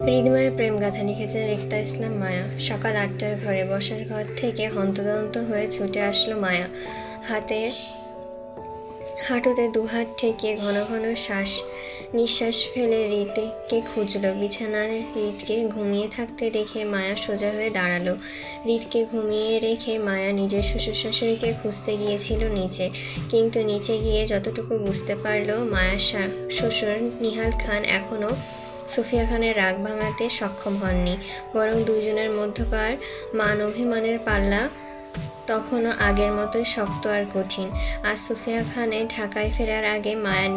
হৃদয়ের প্রেম গাথা লিখেছেন রিক্তা ইসলাম মায়া। সকাল 8টার ঘরে বসার ঘর থেকে হন্তদন্ত হয়ে ছুটে আসলো মায়া। হাঁটুতে দুহাত ঠেকিয়ে ঘন ঘন নিঃশ্বাস ফেলে হৃদকে খুঁজল। বিছানার হৃদকে ঘুমিয়ে থাকতে দেখে মায়া সোজা হয়ে দাঁড়ালো। হৃদকে ঘুমিয়ে রেখে মায়া নিজের শ্বশুর শাশুড়িকে খুঁজতে গিয়েছিল নিচে, কিন্তু নিচে গিয়ে যতটুকু বুঝতে পারল, মায়ার শ্বশুর নিহাল খান এখনো সুফিয়া খানের রাগ ভাঙাতে সক্ষম হননি, বরং দুজনের মধ্যকার মান অভিমানের পাল্লা তখনও আগের মতোই শক্ত আর কঠিন। আজ সুফিয়া খানের ঢাকায় ফেরার আগে মায়া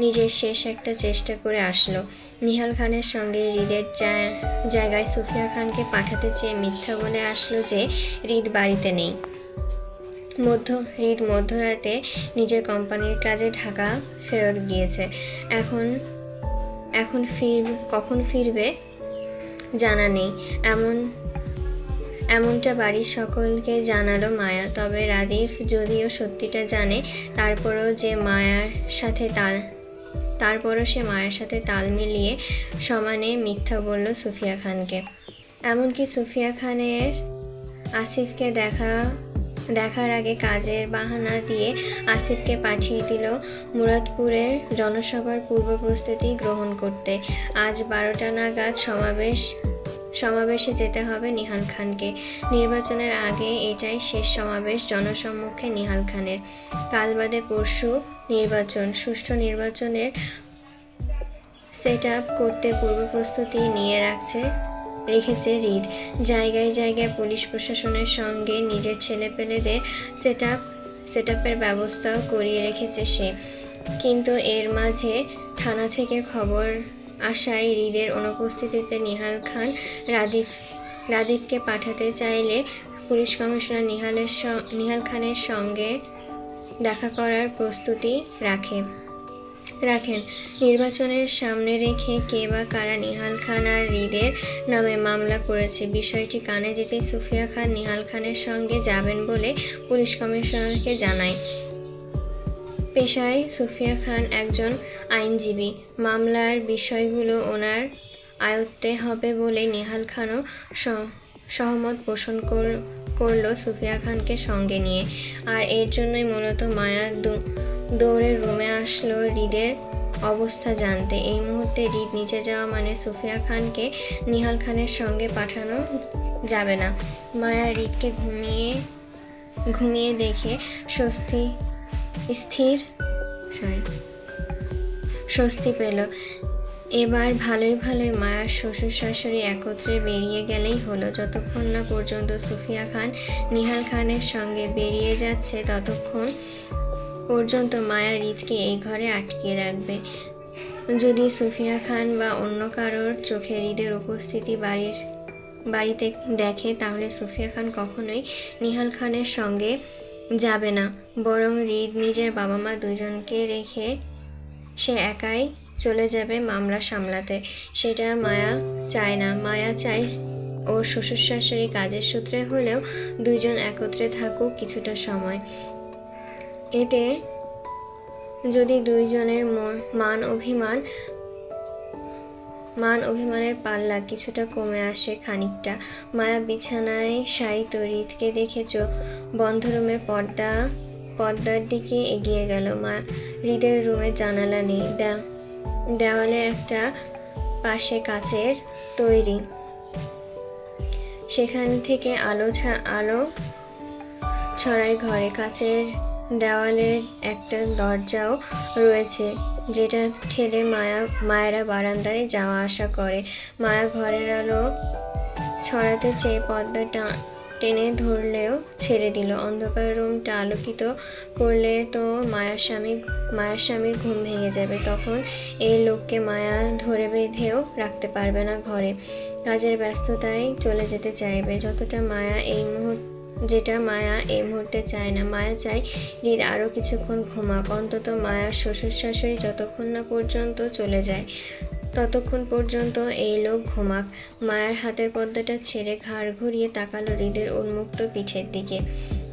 নিজের শেষ একটা চেষ্টা করে আসলো। নিহাল খানের সঙ্গে হৃদের জায়গায় সুফিয়া খানকে পাঠাতে চেয়ে মিথ্যা বলে আসলো যে হৃদ বাড়িতে নেই। হৃদ মধ্যরাতে নিজের কোম্পানির কাজে ঢাকা ফেরত গিয়েছে। এখন কখন ফিরবে জানা নেই, এমনটা বাড়ির সকলকে জানালো মায়া। তবে রাদিফ যদিও সত্যিটা জানে, তারপরও সে মায়ার সাথে তাল মিলিয়ে সমানে মিথ্যা বলল সুফিয়া খানকে। এমনকি সুফিয়া খানের আসিফকে দেখার আগে কাজের বাহানা দিয়ে আসিফকে পাঠিয়ে দিল মুরাদপুরের জনসভার পূর্ব প্রস্তুতি গ্রহণ করতে। আজ 12টা নাগাদ সমাবেশে যেতে হবে নিহাল খানকে। নির্বাচনের আগে এটাই শেষ সমাবেশ জনসম্মুখে নিহাল খানের। কাল বাদে পরশু নির্বাচন। সুষ্ঠু নির্বাচনের সেট আপ করতে পূর্ব প্রস্তুতি নিয়ে রেখেছে হৃদ। জায়গায় জায়গায় পুলিশ প্রশাসনের সঙ্গে নিজের ছেলেপেলেদের সেট আপের ব্যবস্থাও করিয়ে রেখেছে সে। কিন্তু এর মাঝে থানা থেকে খবর আসায় হৃদের অনুপস্থিতিতে নিহাল খান রাদিফকে পাঠাতে চাইলে পুলিশ কমিশনার নিহাল খানের সঙ্গে দেখা করার প্রস্তুতি রাখেন। নির্বাচনের সামনে রেখে কে বা কারা নিহাল খান আর হৃদের নামে মামলা করেছে, বিষয়টি কানে যেতেই সুফিয়া খান নিহাল খানের সঙ্গে যাবেন বলে পুলিশ কমিশনারকে জানায়। পেশায় সুফিয়া খান একজন আইনজীবী। মামলার বিষয়গুলো ওনার আয়ত্তে হবে বলে নিহাল খানও সহমত পোষণ করল সুফিয়া খানকে সঙ্গে নিয়ে। আর এর জন্যই মূলত মায়া দৌড়ে রুমে আসলো হৃদের অবস্থা জানতে। এই মুহূর্তে হৃদ নিচে যাওয়া মানে সুফিয়া খানকে নিহাল খানের সঙ্গে পাঠানো যাবে না। মায়া হৃদকে ঘুমিয়ে দেখে স্বস্তি পেল। এবার ভালোই মায়ার শ্বশুর শাশুড়ি একত্রে বেরিয়ে গেলেই হলো। যতক্ষণ না পর্যন্ত সুফিয়া খান নিহাল খানের সঙ্গে বেরিয়ে যাচ্ছে, ততক্ষণ পর্যন্ত মায়া হৃদকে এই ঘরে আটকিয়ে রাখবে। যদি সুফিয়া খান বা অন্য কারোর চোখে হৃদের উপস্থিতি বাড়িতে দেখে, তাহলে সুফিয়া খান কখনোই নিহাল খানের সঙ্গে যাবে না, বরং হৃদ নিজের বাবা মা দুজনকে রেখে সে একাই চলে যাবে মামলা সামলাতে। সেটা মায়া চায় না। মায়া চায় ওর শ্বশুর শাশুড়ি কাজের সূত্রে হলেও দুইজন একত্রে থাকুক কিছুটা সময়। এতে যদি দুইজনের মান অভিমানের পাল্লা কিছুটা কমে আসে খানিকটা। মায়া বিছানায় শায়িত হৃদকে দেখে বন্ধ রুমের পর্দার দিকে এগিয়ে গেল। হৃদের রুমে জানালা নেই, দেওয়ালের একটা পাশে কাচের তৈরি, সেখান থেকে আলো ছড়ায় ঘরে। কাচের দেওয়ালের একটা দরজাও রয়েছে, যেটা ঠেলে মায়েরা বারান্দায় যাওয়া আসা করে। মায়া ঘরের আলো ছড়াতে চেয়ে পর্দা টেনে ধরলেও ছেড়ে দিল। অন্ধকার রুমটা আলোকিত করলে তো মায়ার স্বামীর ঘুম ভেঙে যাবে। তখন এই লোককে মায়া ধরে বেঁধেও রাখতে পারবে না ঘরে। কাজের ব্যস্ততায় চলে যেতে চাইবে। যেটা মায়া এই মুহূর্তে চায় না। মায়া চায় হৃদ আরো কিছুক্ষণ ঘুমাক, অন্তত মায়ার শ্বশুর শাশুড়ি যতক্ষণ না পর্যন্ত চলে যায় ততক্ষণ পর্যন্ত এই লোক ঘুমাক। মায়ার হাতের পর্দাটা ছেড়ে ঘাড় ঘুরিয়ে তাকালো হৃদের উন্মুক্ত পিঠের দিকে।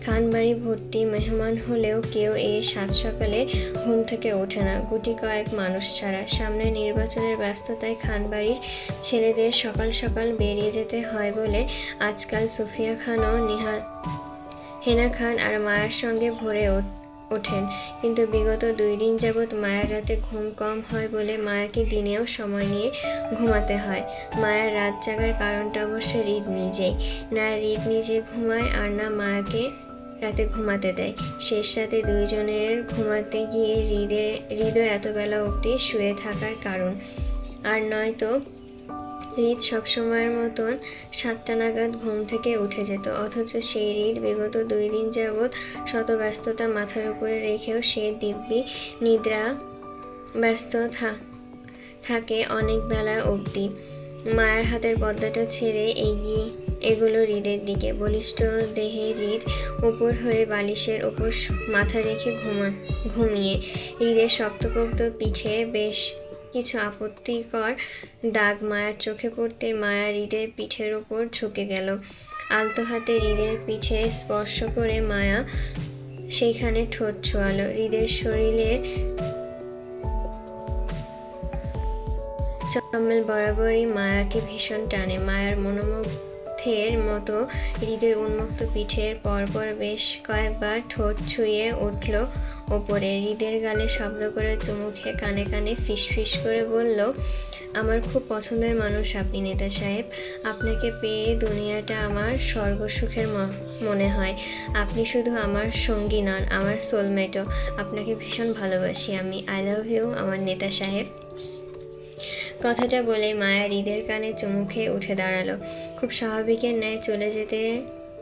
খানবাড়ি ভর্তি মেহমান হলেও কেউ এই সাত সকালে ঘুম থেকে ওঠে না, গুটি কয়েক মানুষ ছাড়া। সামনে নির্বাচনের ব্যস্ততায় খানবাড়ির ছেলেদের সকাল সকাল বেরিয়ে যেতে হয় বলে আজকাল সুফিয়া খানও হেনা খান আর মায়ের সঙ্গে ভোরে ওঠেন। কিন্তু বিগত 2 দিন যাবৎ মায়ের রাতে ঘুম কম হয় বলে মায়াকে দিনেও সময় নিয়ে ঘুমাতে হয়। মায়ের রাত জাগার কারণটা অবশ্য হৃদ নিজেই। না হৃদ নিজে ঘুমায় আর না মায়াকে রাতে ঘুমাতে দেয়। শেষ রাতে দুইজনের ঘুমাতে গিয়ে হৃদও এত বেলা অবধি শুয়ে থাকার কারণ। আর নয়তো হৃদ সবসময়ের মতন 7টা নাগাদ ঘুম থেকে উঠে যেত। অথচ সেই হৃদ বিগত 2 দিন যাবৎ শত ব্যস্ততা মাথার উপরে রেখেও সে দিব্যি নিদ্রা ব্যস্ত থাকে অনেক বেলা অবধি। মায়ের হাতের পর্দাটা ছেড়ে এগুলো হৃদের দিকে। বলিষ্ঠ দেহে হৃদ উপর হয়ে বালিশের ওপর মাথা রেখে ঘুমিয়ে। হৃদের শক্তপোক্ত পিঠে বেশ কিছু আপত্তিকর দাগ মায়ার চোখে পড়তে মায়া হৃদের পিঠের ওপর ঝুঁকে গেল। আলতো হাতে হৃদের পিঠে স্পর্শ করে মায়া সেইখানে ঠোঁট ছোঁয়ালো। হৃদের শরীরের চম্মেল বরাবরই মায়াকে ভীষণ টানে। মায়ার মনোমুগ্ধের মতো হৃদের উন্মুক্ত পিঠের পরপর বেশ কয়েকবার ঠোঁট ছুঁয়ে উঠল ওপরে। হৃদের গালে শব্দ করে চুমু খেয়ে কানে কানে ফিসফিস করে বলল, আমার খুব পছন্দের মানুষ আপনি নেতা সাহেব। আপনাকে পেয়ে দুনিয়াটা আমার স্বর্গ সুখের মনে হয়। আপনি শুধু আমার সঙ্গী নন, আমার সোলমেটও। আপনাকে ভীষণ ভালোবাসি আমি। আই লাভ ইউ আমার নেতা সাহেব। কথাটা বলে মায়া হৃদের কানে চুমু খেয়ে উঠে দাঁড়ালো। খুব স্বাভাবিকের ন্যায় চলে যেতে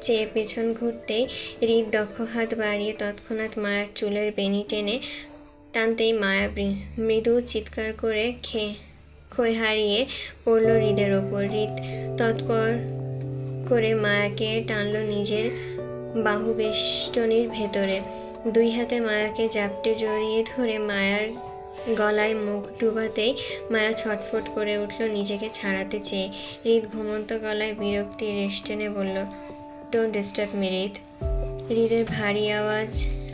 চেয়ে পেছন ঘুরতেই হৃদ দক্ষ হাত বাড়িয়ে তৎক্ষণাৎ মায়ার চুলের বেনি টেনে টানতেই মায়া মৃদু চিৎকার করে ক্ষয় হারিয়ে পড়ল হৃদের ওপর। হৃদ তৎপর করে মায়াকে টানল নিজের বাহুবেষ্টনীর ভেতরে। 2 হাতে মায়াকে জাপটে জড়িয়ে ধরে মায়ার গলায় মুখ ডুবাতেই মায়া ছটফট করে উঠল নিজেকে ছাড়াতে চেয়ে। হৃদ ঘুমন্ত গলায় বিরক্তি রেশ টেনে বলল, ডোন্ট ডিস্টার্ব মি হৃদ। হৃদের ভারী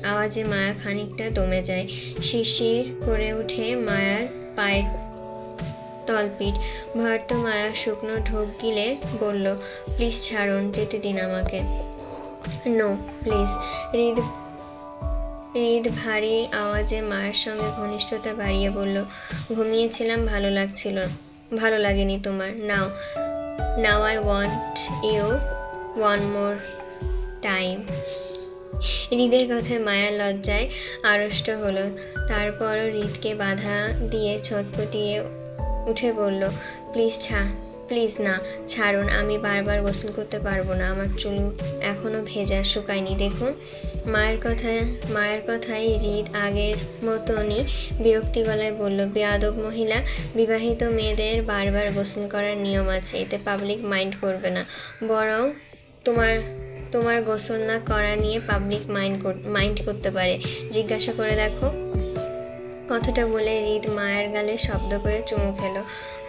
আওয়াজে মায়া খানিকটা দমে যায়। শিরশির করে উঠে মায়ার পায়ের তলপিঠ। ভারত মায়া শুকনো ঢোক গিলে বলল, প্লিজ ছাড়ুন, যেতে দিন আমাকে। No please. হৃদ ভারী আওয়াজে মায়ের সঙ্গে ঘনিষ্ঠতা বাড়িয়ে বলল, ঘুমিয়েছিলাম, ভালো লাগেনি তোমার? Now I want you one more time. হৃদের কথায় মায়ার লজ্জায় আড়ষ্ট হলো। তারপরও হৃদকে বাধা দিয়ে ছটপটিয়ে উঠে বলল, প্লিজ না, ছাড়ুন, আমি বারবার গোসল করতে পারবো না, আমার চুল এখনো ভেজা, শুকায়নি দেখুন। মায়ের কথায় হৃদ আগের মতনই বিরক্তি গলায় বলল, বেয়াদব মহিলা, বিবাহিত মেয়েদের বারবার গোসল করার নিয়ম আছে, এতে পাবলিক মাইন্ড করবে না, বরং তোমার গোসল না করা নিয়ে পাবলিক মাইন্ড করতে পারে, জিজ্ঞাসা করে দেখো। কথাটা বলে হৃদ মায়ের গালে শব্দ করে চুমু খেলো।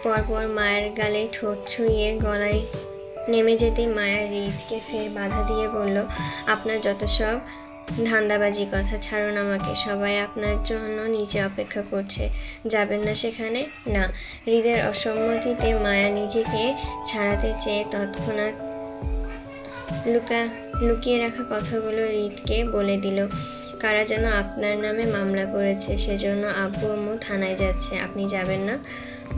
পরপর মায়ের গালে ঠোঁট ছুঁয়ে গলায় নেমে যেতেই মায়া হৃদকে ফের বাধা দিয়ে বলল, আপনার যত সব ধান্দাবাজি কথা, ছাড়ুন আমাকে, সবাই আপনার জন্য নিচে অপেক্ষা করছে, যাবেন না সেখানে? না। হৃদের অসম্মতিতে মায়া নিজেকে ছাড়াতে চেয়ে তৎক্ষণাৎ লুকিয়ে রাখা কথাগুলো হৃদকে বলে দিল। কারা যেন আপনার নামে মামলা করেছে, সেজন্য আব্বু আম্মু থানায় যাচ্ছে, আপনি যাবেন না?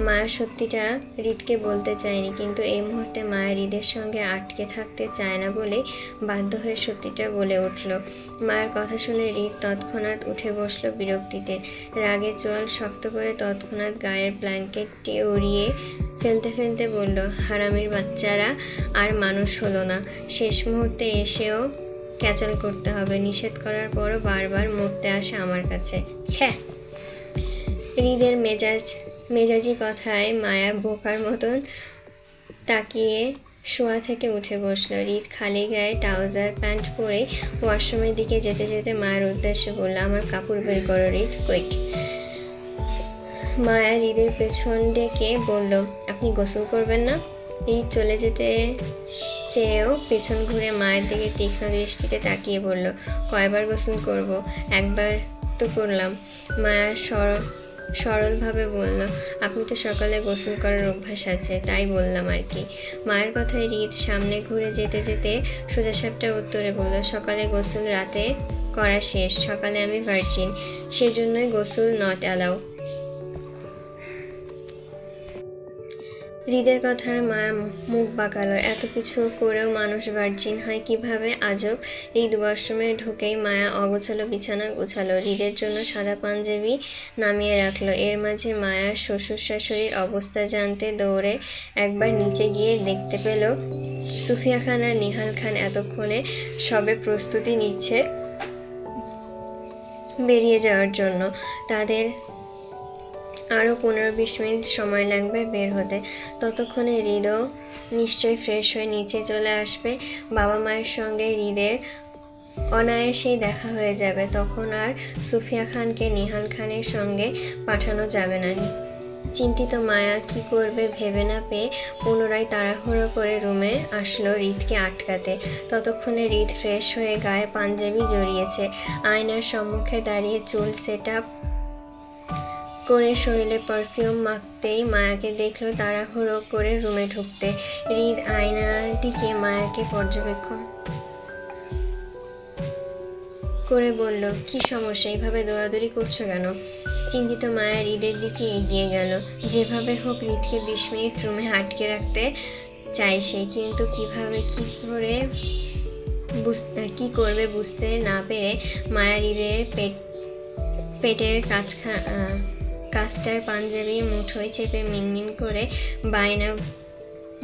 মায়া সত্যিটা হৃদকে বলতে চায়নি, কিন্তু এই মুহূর্তে মায়া হৃদের সঙ্গে আটকে থাকতে চায় না বলে বাধ্য হয়ে সত্যিটা বলে উঠল। মায়ের কথা শুনে হৃদ তৎক্ষণাৎ উঠে বসল বিরক্তিতে। রাগে চোয়াল শক্ত করে তৎক্ষণাৎ গায়ের ব্ল্যাঙ্কেটটি উড়িয়ে ফেলতে বলল, হারামির বাচ্চারা আর মানুষ হলো না, শেষ মুহূর্তে এসেও ক্যাচাল করতে হবে, নিষেধ করার পরও বারবার মরতে আসে আমার কাছে, ছ্যা। হৃদের মেজাজি কথায় মায়া বোকার মতন তাকিয়ে শোয়া থেকে উঠে বসলো। হৃদ খালি গায়ে ট্রাউজার প্যান্ট পরে ওয়াশরুমের দিকে যেতে যেতে মায়ের উদ্দেশ্যে বলল, আমার কাপড় বের করো হৃদ, কুইক। মায়া হৃদের পেছন ডেকে বলল, আপনি গোসল করবেন না? হৃদ চলে যেতে চেয়েও পেছন ঘুরে মায়ের দিকে তীক্ষ্ণ দৃষ্টিতে তাকিয়ে বলল, কয়বার গোসল করব? একবার তো করলাম। মায়া সরলভাবে বলল, আপনি তো সকালে গোসল করার অভ্যাস আছে, তাই বললাম আর কি। মায়ের কথায় হৃদ সামনে ঘুরে যেতে যেতে সোজাসাপটা উত্তরে বলল, সকালে গোসল রাতে করা শেষ। সকালে আমি ভার্জিন, সেজন্যই গোসল নট অ্যালাউ। হৃদের কথায় মায়া মুখ বাঁকালো। এত কিছু করেও মানুষ ভার্জিন হয় কিভাবে? আজব। হৃদ ওয়াশরুমে ঢুকেই মায়া অগোছালো বিছানা গোছালো, হৃদের জন্য সাদা পাঞ্জাবি নামিয়ে রাখলো। এর মাঝে মায়ার শ্বশুর শাশুড়ির অবস্থা জানতে দৌড়ে একবার নিচে গিয়ে দেখতে পেল সুফিয়া খান আর নিহাল খান এতক্ষণে সবে প্রস্তুতি নিচ্ছে বেরিয়ে যাওয়ার জন্য। তাদের আরো 15-20 মিনিট সময় লাগবে বের হতে। ততক্ষণে হৃদও নিশ্চয়ই ফ্রেশ হয়ে নিচে চলে আসবে। বাবা মায়ের সঙ্গে হৃদের অনায়াসেই দেখা হয়ে যাবে। তখন আর সুফিয়া খানকে নিহাল খানের সঙ্গে পাঠানো যাবে না। চিন্তিত মায়া কি করবে ভেবে না পেয়ে পুনরায় তাড়াহুড়ো করে রুমে আসলো হৃদকে আটকাতে। ততক্ষণে হৃদ ফ্রেশ হয়ে গায়ে পাঞ্জাবি জড়িয়েছে। আয়নার সম্মুখে দাঁড়িয়ে চুল সেট আপ করে শরীরে পারফিউম মাখতেই মায়াকে দেখলো তাড়াহুড়ো করে রুমে ঢুকতে। হৃদ আয়নার দিকে মায়াকে পর্যবেক্ষণ করে বলল, কি সমস্যা? এইভাবে দৌড়াদৌড়ি করছো কেন? চিন্তিত মায়া হৃদের দিকে এগিয়ে গেল। যেভাবে হোক হৃদকে 20 মিনিট রুমে আটকে রাখতে চায় সে, কিন্তু কিভাবে কি করবে বুঝতে না পেরে মায়া হৃদের পেটের কাছটার পাঞ্জাবি মুঠোয় চেপে মিনমিন করে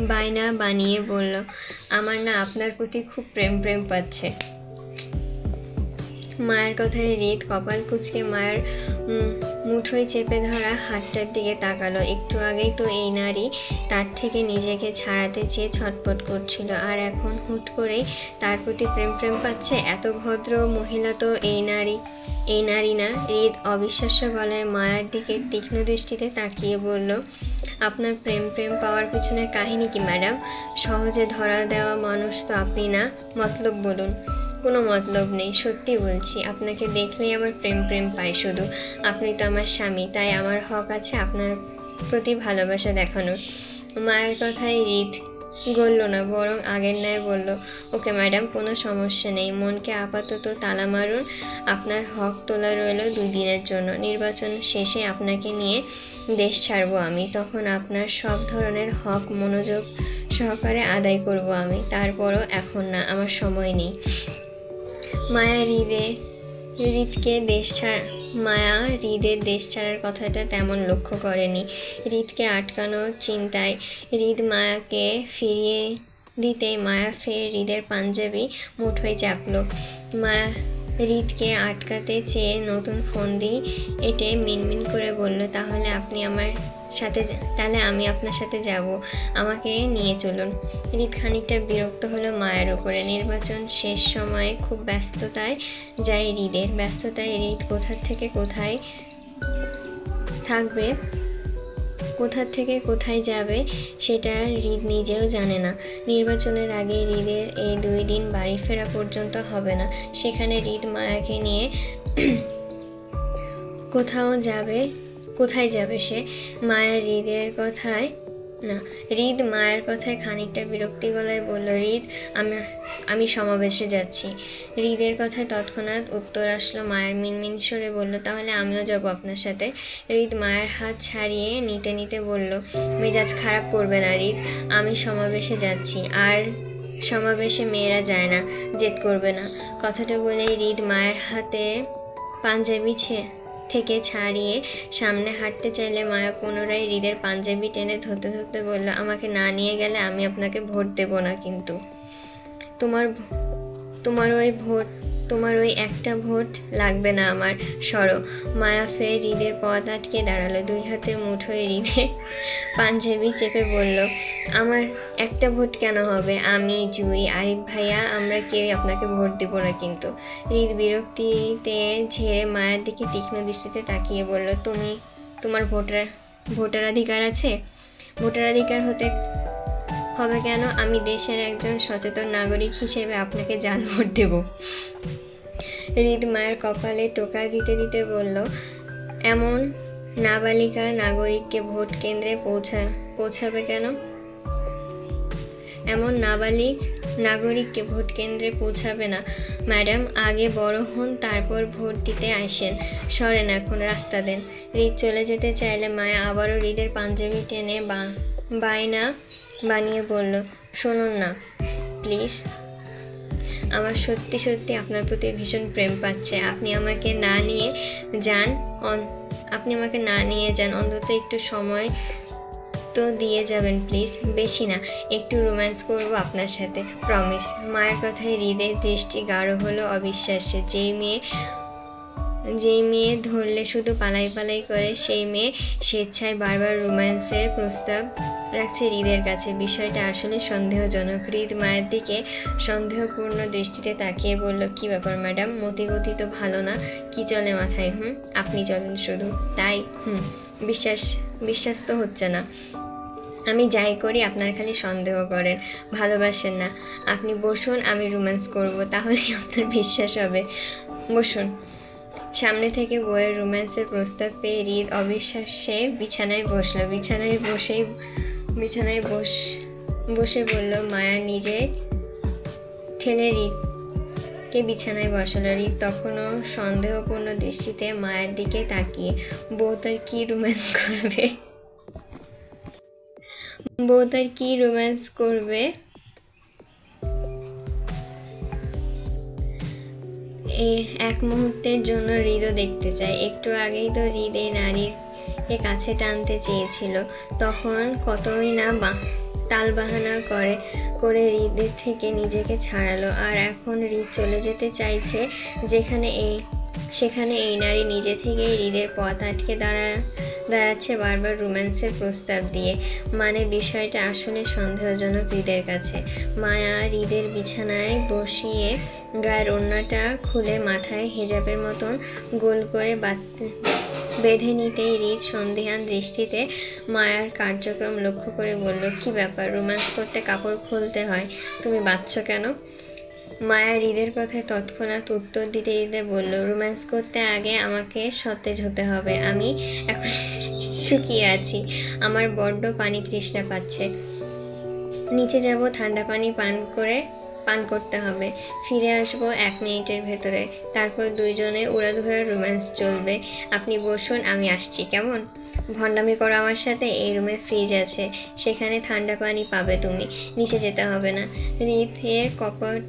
বায়না বানিয়ে বলল, আমার না আপনার প্রতি খুব প্রেম পাচ্ছে। মায়ের কথায় হৃদ কপাল কুঁচকে মায়ের মুঠোয় চেপে ধরা হাতটার দিকে তাকালো। একটু আগেই তো এই নারী তার থেকে নিজেকে ছাড়াতে চেয়ে ছটফট করছিল, আর এখন হুট করেই তার প্রতি প্রেম পাচ্ছে। এত ভদ্র মহিলা তো এই নারী না। হৃদ অবিশ্বাস্য গলায় মায়ের দিকে তীক্ষ্ণ দৃষ্টিতে তাকিয়ে বলল, আপনার প্রেম পাওয়ার পিছনে কাহিনী কি ম্যাডাম? সহজে ধরা দেওয়া মানুষ তো আপনি না। মতলব বলুন। কোনো মতলব নেই, সত্যি বলছি। আপনাকে দেখলেই আমার প্রেম পাই শুধু। আপনি তো আমার স্বামী, তাই আমার হক আছে আপনার প্রতি ভালোবাসা দেখানোর। মায়ের কথায় হৃদ গলল না, বরং আগের ন্যায় বলল, ওকে ম্যাডাম, কোনো সমস্যা নেই। মনকে আপাতত তালা মারুন। আপনার হক তোলা রইল 2 দিনের জন্য। নির্বাচন শেষে আপনাকে নিয়ে দেশ ছাড়বো আমি। তখন আপনার সব ধরনের হক মনোযোগ সহকারে আদায় করব আমি। তারপরও এখন না, আমার সময় নেই। মায়া হৃদের দেশ ছাড়ার কথাটা তেমন লক্ষ্য করেনি। হৃদকে আটকানোর চিন্তায় হৃদ মায়াকে ফিরিয়ে দিতেই মায়া ফের হৃদের পাঞ্জাবি মুঠোয় চাপলো। মায়া হৃদকে আটকাতে চেয়ে নতুন ফন্দি এঁটে মিনমিন করে বলল, তাহলে আমি আপনার সাথে যাব, আমাকে নিয়ে চলুন। হৃদ খানিকটা বিরক্ত হলো মায়ের উপরে। নির্বাচন শেষ সময়ে খুব ব্যস্ততায় যায় হৃদের। ব্যস্ততায় হৃদ কোথা থেকে কোথায় যাবে সেটা হৃদ নিজেও জানে না। নির্বাচনের আগে হৃদের এই 2 দিন বাড়ি ফেরা পর্যন্ত হবে না। সেখানে হৃদ মায়াকে নিয়ে কোথায় যাবে সে? হৃদ মায়ের কথায় খানিকটা বিরক্তি গলায় বলল, হৃদ, আমি সমাবেশে যাচ্ছি। হৃদের কথায় তৎক্ষণাৎ উত্তর আসলো মায়ের। মিনমিন স্বরে বলল, তাহলে আমিও যাব আপনার সাথে। হৃদ মায়ের হাত ছাড়িয়ে নিতে বলল, মেজাজ খারাপ করবে না হৃদ, আমি সমাবেশে যাচ্ছি, আর সমাবেশে মেয়েরা যায় না, জেদ করবে না। কথাটা বলেই হৃদ মায়ের হাতে পাঞ্জাবি থেকে ছাড়িয়ে সামনে হাঁটতে চাইলে মায়া পুনরায় হৃদের পাঞ্জাবি টেনে ধরতে বলল, আমাকে না নিয়ে গেলে আমি আপনাকে ভোট দেব না কিন্তু। তোমার ওই একটা ভোট লাগবে না আমার। সরো। মায়া ফের হৃদের পথ আটকে দাঁড়ালো। 2 হাতে মুঠোয় হৃদের পাঞ্জাবি চেপে বলল, আমার একটা ভোট কেন হবে? আমি, জুই, আরিফ ভাইয়া, আমরা কেউই আপনাকে ভোট দিব না কিন্তু। হৃদ বিরক্তিতে ঝেড়ে মায়ের দিকে তীক্ষ্ণ দৃষ্টিতে তাকিয়ে বলল, তোমার ভোটাধিকার আছে? ভোটাধিকার হবে কেন? আমি দেশের একজন সচেতন নাগরিক হিসেবে আপনাকে জাল ভোট দেব। হৃদ মায়ের কপালে টোকা দিতে দিতে বলল, এমন নাবালিকা নাগরিককে ভোট কেন্দ্রে পৌঁছাবে কেন? এমন নাবালিক নাগরিককে ভোট কেন্দ্রে পৌঁছাবে না ম্যাডাম। আগে বড় হন, তারপর ভোট দিতে আসেন। সরেন এখন, রাস্তা দেন। হৃদ চলে যেতে চাইলে মায়া আবারও হৃদের পাঞ্জাবি টেনে বায়না বানিয়ে বলল, শুনুন না প্লিজ, আমার সত্যি সত্যি আপনার প্রতি ভীষণ প্রেম পাচ্ছে। আপনি আমাকে না নিয়ে যান, অন্তত একটু সময় তো দিয়ে যাবেন প্লিজ। বেশি না, একটু রোম্যান্স করবো আপনার সাথে, প্রমিস। মায়ের কথায় হৃদের দৃষ্টি গাঢ় হলো অবিশ্বাসে। যেই মেয়ে ধরলে শুধু পালাই করে, সেই মেয়ে স্বেচ্ছায় বারবার রোম্যান্সের প্রস্তাব রাখছে হৃদের কাছে। বিষয়টা আসলে সন্দেহজনক। হৃদ মায়ের দিকে সন্দেহপূর্ণ দৃষ্টিতে তাকিয়ে বলল, কি ব্যাপার ম্যাডাম, মতিগতি তো ভালো না, কি চলে মাথায়? আপনি চলেন শুধু, তাই? বিশ্বাস তো হচ্ছে না। আমি যাই করি আপনার খালি সন্দেহ করেন, ভালোবাসেন না। আপনি বসুন, আমি রোম্যান্স করব, তাহলেই আপনার বিশ্বাস হবে। বসুন। সামনে থেকে বইয়ের রোম্যান্সের প্রস্তাব পেয়ে হৃদ অবিশ্বাসে বিছানায় বসলো। বিছানায় বসে বলল, মায়া নিজে ঠেলে হৃদকে বিছানায় বসালো। হৃদ তখনও সন্দেহপূর্ণ দৃষ্টিতে মায়ের দিকে তাকিয়ে। বউ তার কি রোম্যান্স করবে? এক মুহূর্তের জন্য হৃদও দেখতে চায়। একটু আগেই তো হৃদ এই নারীকে কাছে টানতে চেয়েছিল, তখন কতই না তালবাহানা করে হৃদের থেকে নিজেকে ছাড়ালো। আর এখন হৃদ চলে যেতে চাইছে সেখানে এই নারী নিজে থেকেই হৃদের পথ আটকে দাঁড়াচ্ছে বারবার রোম্যান্সের প্রস্তাব দিয়ে। মানে বিষয়টা আসলে সন্দেহজনক হৃদের কাছে। মায়া হৃদের বিছানায় বসিয়ে গায়ের ওড়নাটা খুলে মাথায় হেজাবের মতন গোল করে বেঁধে নিতেই হৃদ সন্দিহান দৃষ্টিতে মায়ার কার্যক্রম লক্ষ্য করে বলল, কি ব্যাপার, রোম্যান্স করতে কাপড় খুলতে হয়, তুমি বাঁধছো কেন? মায়া হৃদের কথায় তৎক্ষণাৎ উত্তর দিতে বলল, রোম্যান্স করতে আগে আমাকে সতেজ হতে হবে। আমি এখন শুকিয়ে আছি, আমার বড্ড পানি তৃষ্ণা পাচ্ছে। নিচে যাব, ঠান্ডা পানি পান করতে হবে। ফিরে আসবো 1 মিনিটের ভেতরে, তারপর দুইজনে উড়াধুরা রোম্যান্স চলবে। আপনি বসুন, আমি আসছি, কেমন? ভণ্ডামি করো আমার সাথে? এই রুমে ফ্রিজ আছে, সেখানে ঠান্ডা পানি পাবে তুমি, নিচে যেতে হবে না। হৃদের কপট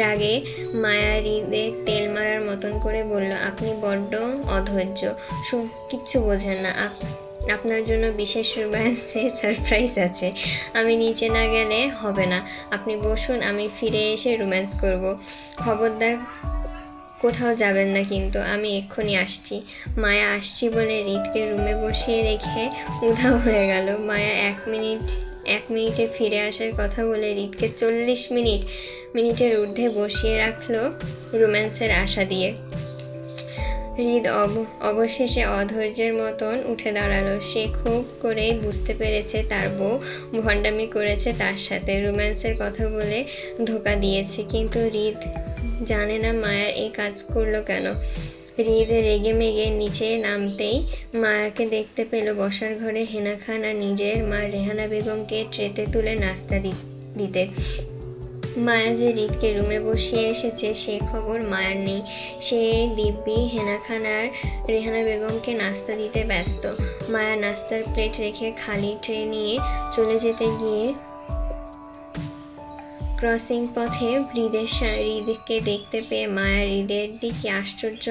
রাগে মায়া হৃদে তেল মারার মতন করে বলল, আপনি বড্ড অধৈর্য, কিচ্ছু বোঝেন না। আপনার জন্য বিশেষ রোম্যান্সে সারপ্রাইজ আছে, আমি নিচে না গেলে হবে না। আপনি বসুন, আমি ফিরে এসে রোম্যান্স করব। খবরদার কোথাও যাবেন না কিন্তু, আমি এক্ষুনি আসছি। মায়া আসছি বলে হৃদকে রুমে বসিয়ে রেখে উধাও হয়ে গেল। মায়া 1 মিনিটে ফিরে আসার কথা বলে হৃদকে 40 মিনিটের ঊর্ধ্বে বসিয়ে রাখলো রোম্যান্সের আশা দিয়ে। হৃদ অবশেষে অধৈর্যের মতন উঠে দাঁড়ালো। সে খুব করেই বুঝতে পেরেছে তার বউ ভণ্ডামি করেছে তার সাথে, রোম্যান্সের কথা বলে ধোঁকা দিয়েছে। কিন্তু হৃদ জানে না মায়ার এই কাজ করলো কেন। হৃদ রেগে মেগে নিচে নামতেই মায়াকে দেখতে পেল বসার ঘরে হেনা খান আর নিজের মা রেহানা বেগমকে ট্রেতে তুলে নাস্তা দিতে। মায়া যে হৃদকে রুমে বসিয়ে এসেছে সে খবর মায়ার নেই। সে দিব্যি হেনা খান আর রেহানা বেগমকে নাস্তা দিতে ব্যস্ত। মায়া নাস্তার প্লেট রেখে খালি ট্রে নিয়ে চলে যেতে গিয়ে ক্রসিং পথে হৃদকে দেখতে পেয়ে মায়া হৃদের দিকে আশ্চর্য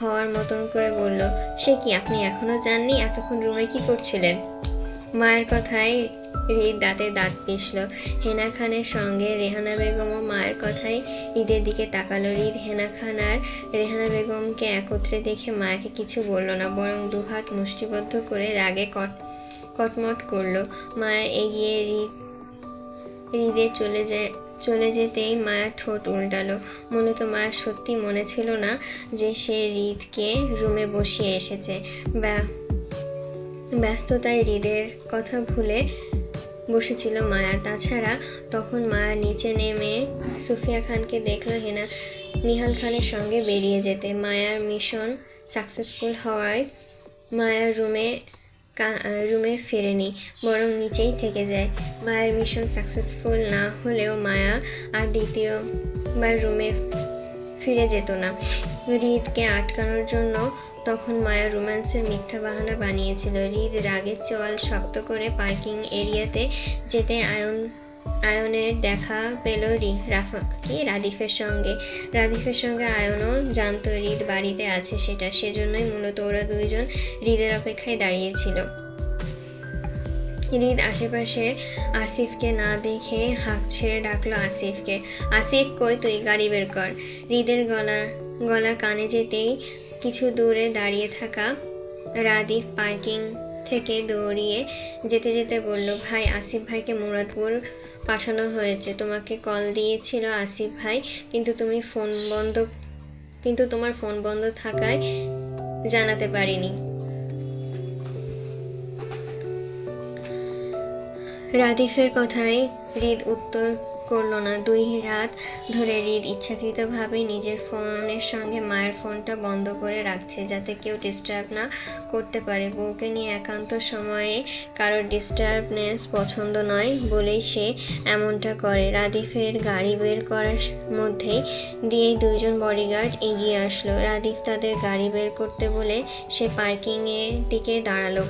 হওয়ার মতন করে বলল, সে কি, আপনি এখনো যাননি? এতক্ষণ রুমে কি করছিলেন? মায়ের কথায় হৃদ দাঁতে দাঁত পিষল। হেনা খানের সঙ্গে রেহানা বেগমও মায়ের কথায় হৃদের দিকে তাকালো। হৃদ হেনা খান আর রেহানা বেগমকে একত্রে দেখে মায়াকে কিছু বলল না, বরং দুহাত মুষ্টিবদ্ধ করে রাগে কটমট করলো। মায়া এগিয়ে হৃদে চলে যেতেই মায়া ঠোঁট উল্টালো। মূলত মায়ের সত্যি মনে ছিল না যে সে হৃদকে রুমে বসিয়ে এসেছে। ব্যস্ততায় হৃদের কথা ভুলে বসেছিল মায়া। তাছাড়া তখন মায়া নিচে নেমে সুফিয়া খানকে দেখল নিহাল খানের সঙ্গে বেরিয়ে যেতে। মায়ার মিশন সাকসেসফুল হওয়ায় মায়া রুমে ফেরেনি, বরং নিচেই থেকে যায়। মায়ের মিশন সাকসেসফুল না হলেও মায়া আর দ্বিতীয়বার রুমে ফিরে যেত না। হৃদকে আটকানোর জন্য তখন মায়া রোম্যান্সের মিথ্যা বাহানা বানিয়েছিল। হৃদ রাগের চোয়াল শক্ত করে পার্কিং এরিয়াতে যেতে আয়নের দেখা পেল রাদিফের সঙ্গে। আয়নও জানতো হৃদ বাড়িতে আছে, সেজন্যই মূলত ওরা দুইজন হৃদের অপেক্ষায় দাঁড়িয়েছিল। হৃদ আশেপাশে আসিফকে না দেখে হাঁক ছেড়ে ডাকলো আসিফকে। আসিফ, কই তুই? গাড়ি বের কর। হৃদের গলা কানে যেতেই কিছু দূরে দাঁড়িয়ে থাকা রাদিফ পার্কিং থেকে দৌড়িয়ে যেতে বলল, ভাই, আসিফ ভাইকে মুরাদপুর পাঠানো হয়েছে। তোমাকে কল দিয়েছিল আসিফ ভাই, কিন্তু তোমার ফোন বন্ধ থাকায় জানাতে পারিনি। রাদিফের কথায় হৃদ উত্তর করল না। 2 রাত ধরে হৃদ ইচ্ছাকৃতভাবে নিজের ফোনের সঙ্গে মায়ের ফোনটা বন্ধ করে রাখছে, যাতে কেউ ডিস্টার্ব না করতে পারে। বউকে নিয়ে একান্ত সময়ে কারোর ডিস্টার্বনেস পছন্দ নয় বলেই সে এমনটা করে। রাদিফের গাড়ি বের করার মধ্যেই দিয়েই 2জন বডিগার্ড এগিয়ে আসলো। রাদিফ তাদের গাড়ি বের করতে বলে সে পার্কিং এর দিকে দাঁড়ালো।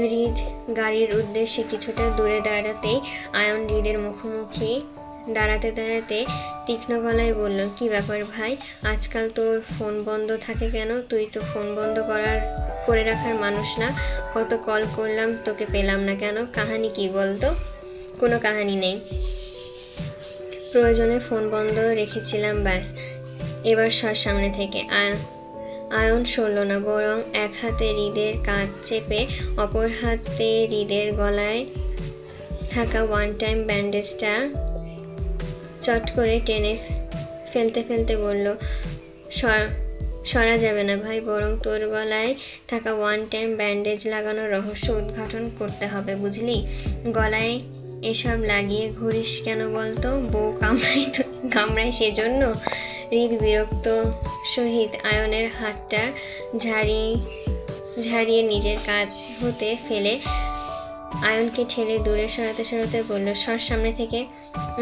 হৃদ গাড়ির উদ্দেশ্যে কিছুটা দূরে দাঁড়াতেই আয়ন হৃদের মুখোমুখি দাঁড়াতে তীক্ষ্ণ গলায় বলল, কি ব্যাপার ভাই, আজকাল তোর ফোন বন্ধ থাকে কেন? তুই তো ফোন বন্ধ করে রাখার মানুষ না। কত কল করলাম, তোকে পেলাম না কেন? কাহানি কি বলতো? কোনো কাহানি নেই, প্রয়োজনে ফোন বন্ধ রেখেছিলাম, ব্যাস। এবার সর সামনে থেকে। আয়ন সরল না, বরং এক হাতে হৃদের কাঁধ চেপে অপর হাতে হৃদের গলায় থাকা 1 টাইম ব্যান্ডেজটা চট করে টেনে ফেলতে বলল, সরা যাবে না ভাই, বরং তোর গলায় থাকা 1 টাইম ব্যান্ডেজ লাগানোর রহস্য উদ্ঘাটন করতে হবে, বুঝলি? গলায় এসব লাগিয়ে ঘুরিস কেন বলতো? বউ কামড়ায় সেজন্য? হৃদ বিরক্ত সহিত আয়নের হাতটা ঝাড়িয়ে নিজের কাঁধ হতে ফেলে আয়নকে ঠেলে দূরে সরাতে বলল, সর সামনে থেকে।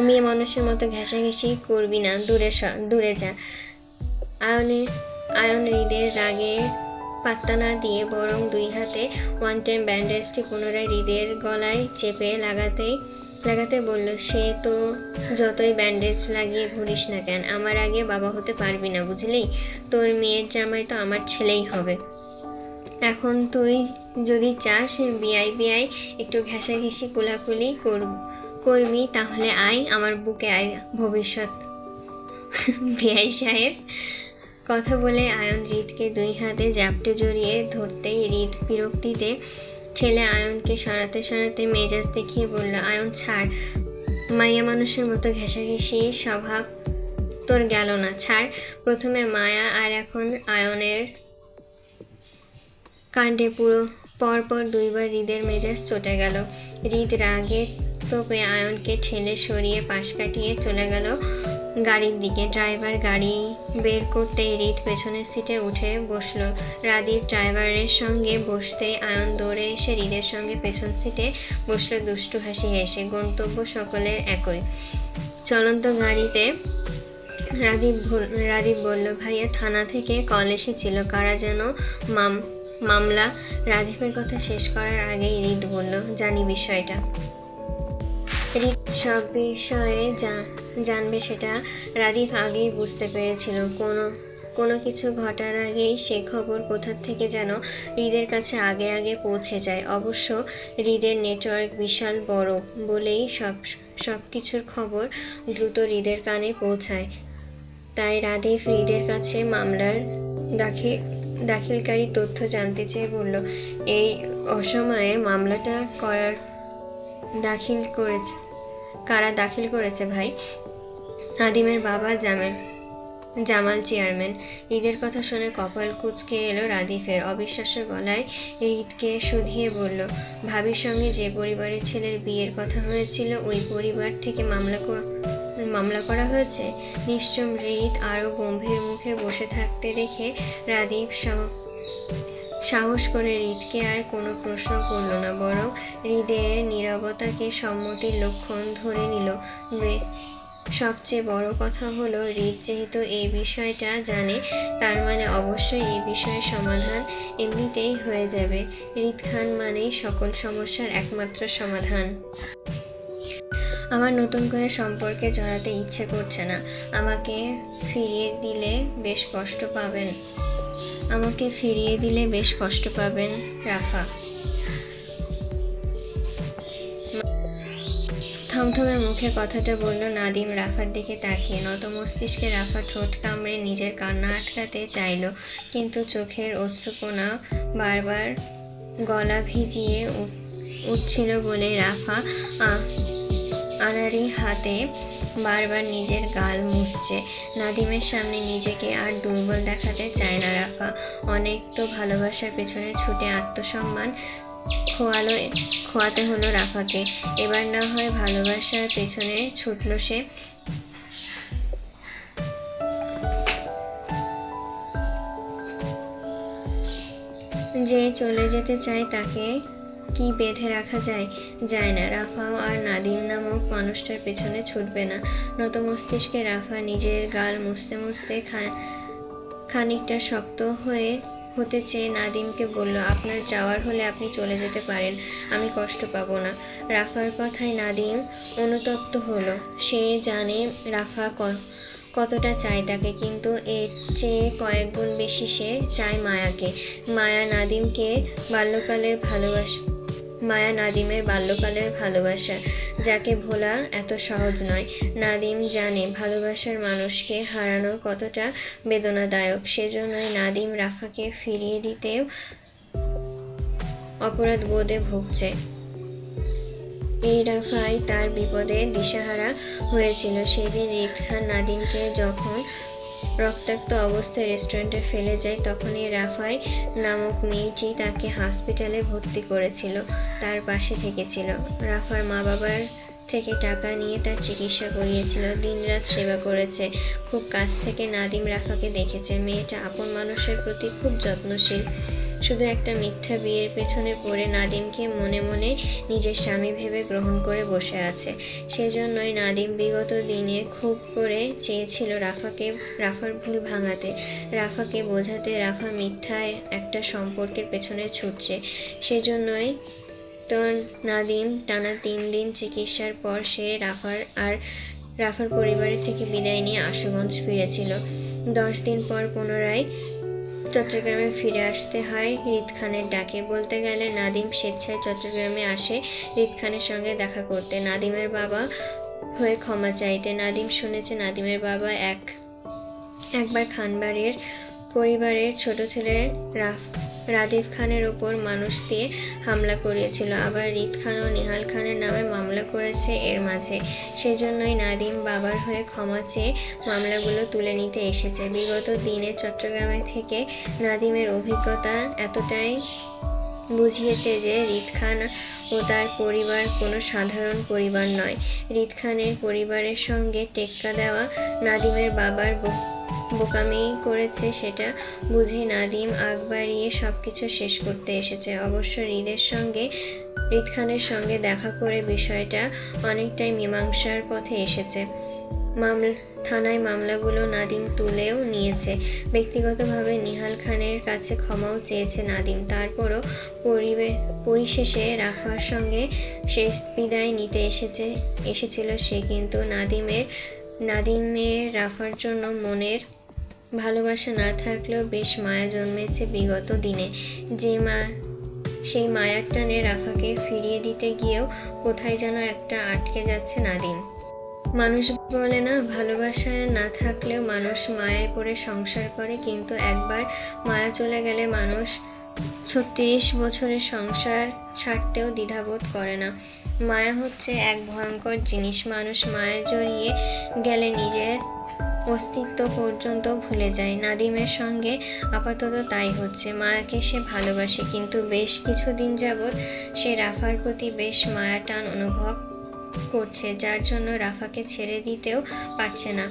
মেয়ে মানুষের মতো ঘেঁষাঘেঁষি করবি না, দূরে যা। আয়ন হৃদের রাগে পাত্তা না দিয়ে বরং 2 হাতে 1 টাইম ব্যান্ডেজটি পুনরায় হৃদের গলায় চেপে লাগাতে বলল, সে তো যতই ব্যান্ডেজ লাগিয়ে ঘুরিস না কেন, আমার আগে বাবা হতে পারবি না, বুঝলি? তোর মেয়ের জামাই তো আমার ছেলেই হবে। এখন তুই যদি চাস বিআই একটু ঘেঁষাঘেঁষি কোলাকুলি করবি, তাহলে আয়, আমার বুকে আয়, ভবিষ্যৎ বিআই সাহেব। কথা বলে আয়ন হৃদকে 2 হাতে জাপটে জড়িয়ে ধরতেই হৃদ বিরক্তিতে ঠেলে আয়নকে সরাতে মেজাজ দেখিয়ে বলল, আয়ন ছাড়, মাইয়া মানুষের মতো ঘেঁষাঘেঁষি স্বভাব তোর গেল না, ছাড়। প্রথমে মায়া আর এখন আয়নের কাণ্ডে পরপর 2 বার হৃদের মেজাজ চটে গেল। হৃদ রাগে তোপে আয়নকে ঠেলে সরিয়ে পাশ কাটিয়ে চলে গেল গাড়ির দিকে। ড্রাইভার গাড়ি বের করতে হৃদ পেছনের সিটে উঠে বসলো। রাদীপ ড্রাইভারের সঙ্গে বসতেই আয়ন দৌড়ে এসে হৃদের সঙ্গে পেছন সিটে বসলো দুষ্টু হাসি হেসে। গন্তব্য সকলের একই, চলন্ত গাড়িতে। রাদীপ বলল, ভাইয়া, থানা থেকে কল এসেছিল, কারা যেন মামলা। রাদীপের কথা শেষ করার আগেই হৃদ বলল, জানি বিষয়টা। হৃদ সব বিষয়ে জানবে সেটা রাদীপ আগেই বুঝতে পেরেছিল। কোনো কিছু ঘটার আগেই সে খবর কোথা থেকে যেন হৃদের কাছে আগে পৌঁছে যায়। অবশ্য হৃদের নেটওয়ার্ক বিশাল বড় বলেই সব কিছুর খবর দ্রুত হৃদের কানে পৌঁছায়। তাই রাদীপ হৃদের কাছে মামলার দাখিলকারী তথ্য জানতে চেয়ে বলল, এই অসময়ে মামলাটা কারা দাখিল করেছে ভাই? আদিমের বাবা জামাল চেয়ারম্যান। ঈদের কথা শুনে কপাল কুঁচকে এলো রাদিফের। অবিশ্বাস্য গলায় ঈদকে শুধিয়ে বলল, ভাবির সঙ্গে যে পরিবারের ছেলের বিয়ের কথা হয়েছিল ওই পরিবার থেকে মামলা করা হয়েছে? নিশ্চয় হৃদ আরো গম্ভীর মুখে বসে থাকতে দেখে রাদিফ সাহস করে হৃদকে আর কোনো প্রশ্ন করল না, বরং হৃদের নীরবতাকে সম্মতির লক্ষণ ধরে নিল। সবচেয়ে বড় কথা হলো, হৃদ যেহেতু এই বিষয়টা জানে, তার মানে অবশ্যই এই বিষয়ের সমাধান এমনিতেই হয়ে যাবে। হৃদ খান মানেই সকল সমস্যার একমাত্র সমাধান। আমার নতুন করে সম্পর্কে জড়াতে ইচ্ছে করছে না। আমাকে ফিরিয়ে দিলে বেশ কষ্ট পাবেন রাফা। থমথমে মুখে কথাটা বলল নাদিম রাফার দিকে তাকিয়ে। নত মস্তিষ্কে রাফা ঠোঁট কামড়ে নিজের কান্না আটকাতে চাইল, কিন্তু চোখের অশ্রুকণা বারবার গলা ভিজিয়ে উঠছিল বলে রাফা আনাড়ি হাতে বারবার নিজের গাল মুছছে। নাদিমের সামনে নিজেকে আর দুর্বল দেখাতে চায় না রাফা। অনেক তো ভালোবাসার পেছনে ছুটে আত্মসম্মান খোয়াতে হলো রাফাকে। এবার না হয় ভালোবাসার পেছনে ছুটল সে। যে চলে যেতে চায় তাকে কি বেঁধে রাখা যায় না। রাফাও আর নাদিম নামক মানুষটার পেছনে ছুটবে না। নত মস্তিষ্কে রাফা নিজের গাল মুছতে মুছতে খানিকটা শক্ত হতে চেয়ে নাদিমকে বলল, আপনার যাওয়ার হলে আপনি চলে যেতে পারেন, আমি কষ্ট পাবো না। রাফার কথায় নাদিম অনুতপ্ত হলো। সে জানে রাফা কতটা চায় তাকে, কিন্তু এর চেয়ে কয়েক গুণ বেশি সে চায় মায়াকে। মায়া নাদিমের বাল্যকালের ভালোবাসা, যাকে ভোলা এত সহজ নয়। নাদিম জানে ভালোবাসার মানুষকে হারানো কতটা বেদনাদায়ক। সেজন্যই নাদিম রাফাকে ফিরিয়ে দিতেও অপরাধ বোধে ভুগছে। এই রাফাই তার বিপদে দিশাহারা হয়েছিল। সেদিন হৃদ খান নাদিমকে যখন রক্তাক্ত অবস্থায় রেস্টুরেন্টে ফেলে যায়, তখনই রাফাই নামক মেয়েটি তাকে হসপিটালে ভর্তি করেছিল, তার পাশে থেকেছিল। রাফার মা বাবার থেকে টাকা নিয়ে তার চিকিৎসা করিয়েছিল, দিনরাত সেবা করেছে। খুব কাছ থেকে নাদিম রাফাকে দেখেছে। মেয়েটা আপন মানুষের প্রতি খুব যত্নশীল। শুধু একটা মিথ্যা বিয়ের পেছনে পড়ে নাদিমকে মনে মনে নিজের স্বামী ভেবে গ্রহণ করে বসে আছে। সেজন্যই নাদিম বিগত দিনে খুব করে চেয়েছিল রাফার ভুল ভাঙাতে, রাফাকে বোঝাতে রাফা মিথ্যায় একটা সম্পর্কের পেছনে ছুটছে। সেজন্যই তো নাদিম টানা 3 দিন চিকিৎসার পর সে রাফার পরিবারের থেকে বিদায় নিয়ে আশুগঞ্জ ফিরেছিল। 10 দিন পর পুনরায় চট্টগ্রামে ফিরে আসতে হয় হৃদ খানের ডাকে। বলতে গেলে নাদিম স্বেচ্ছায় চট্টগ্রামে আসে হৃদ খানের সঙ্গে দেখা করতে, নাদিমের বাবা হয়ে ক্ষমা চাইতে। নাদিম শুনেছে নাদিমের বাবা একবার খানবাড়ির পরিবারের ছোট ছেলে রাদিফ খানের ওপর মানুষ দিয়ে হামলা করিয়েছিল, আবার হৃদ খান ও নিহাল খানের নামে মামলা করেছে এর মাঝে। সেজন্যই নাদিম বাবার হয়ে ক্ষমা চেয়ে মামলাগুলো তুলে নিতে এসেছে। বিগত দিনে চট্টগ্রামে থেকে নাদিমের অভিজ্ঞতা এতটাই বুঝিয়েছে যে হৃদ খান ও তার পরিবার কোনো সাধারণ পরিবার নয়। হৃদ খানের পরিবারের সঙ্গে টেক্কা দেওয়া নাদিমের বাবার বোকামি করেছে, সেটা বুঝে নাদিম আগ বাড়িয়ে সবকিছু শেষ করতে এসেছে। অবশ্য হৃদ খানের সঙ্গে দেখা করে বিষয়টা অনেকটাই মীমাংসার পথে এসেছে। থানায় মামলাগুলো নাদিম তুলেও নিয়েছে। ব্যক্তিগতভাবে নিহাল খানের কাছে ক্ষমাও চেয়েছে নাদিম। তারপরও পরিশেষে রাফার সঙ্গে শেষ বিদায় নিতে এসেছিল সে। কিন্তু নাদিমের রাফার জন্য মনের ভালোবাসা না থাকলেও বেশ মায়া জন্মেছে বিগত দিনে। সেই মায়ার টানে রাফাকে ফিরিয়ে দিতে গিয়েও কোথায় যেন একটা আটকে যাচ্ছে নাদিম। মানুষ বলে না, ভালোবাসা না থাকলেও মানুষ মায়ায় পড়ে সংসার করে, কিন্তু একবার মায়া চলে গেলে মানুষ 36 বছরের সংসার ছাড়তেও দ্বিধাবোধ করে না। মায়া হচ্ছে এক ভয়ঙ্কর জিনিস। মানুষ মায়া জড়িয়ে গেলে অস্তিত্ব পর্যন্ত ভুলে যায়। নাদিমের সঙ্গে আপাতত তাই হচ্ছে। মায়াকে সে ভালোবাসে, কিন্তু বেশ কিছুদিন যাবৎ সে রাফার প্রতি বেশ মায়া টান অনুভব করছে, যার জন্য রাফাকে ছেড়ে দিতেও পারছে না।